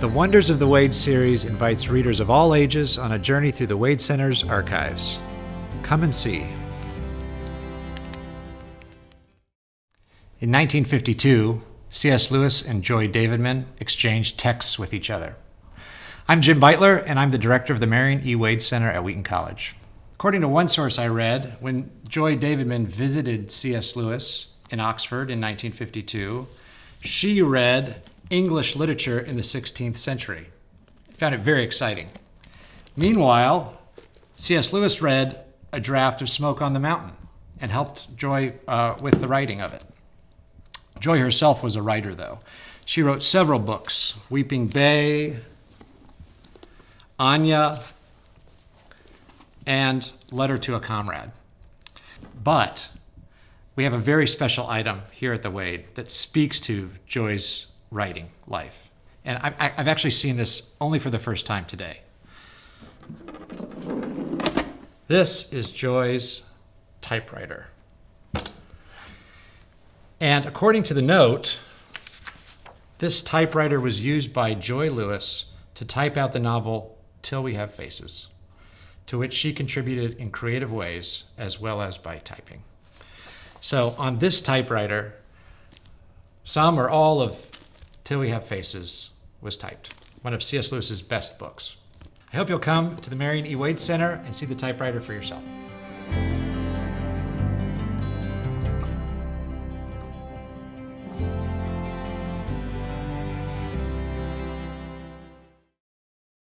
The Wonders of the Wade series invites readers of all ages on a journey through the Wade Center's archives. Come and see. In 1952, C.S. Lewis and Joy Davidman exchanged texts with each other. I'm Jim Beitler, and I'm the director of the Marion E. Wade Center at Wheaton College. According to one source I read, when Joy Davidman visited C.S. Lewis in Oxford in 1952, she read English literature in the 16th century. I found it very exciting. Meanwhile, C.S. Lewis read a draft of Smoke on the Mountain and helped Joy with the writing of it. Joy herself was a writer, though. She wrote several books: Weeping Bay, Anya, and Letter to a Comrade. But we have a very special item here at the Wade that speaks to Joy's writing life. And I've actually seen this only for the first time today. This is Joy's typewriter. And according to the note, this typewriter was used by Joy Lewis to type out the novel Till We Have Faces, to which she contributed in creative ways as well as by typing. So on this typewriter, some or all of Till We Have Faces was typed, one of C.S. Lewis's best books. I hope you'll come to the Marion E. Wade Center and see the typewriter for yourself.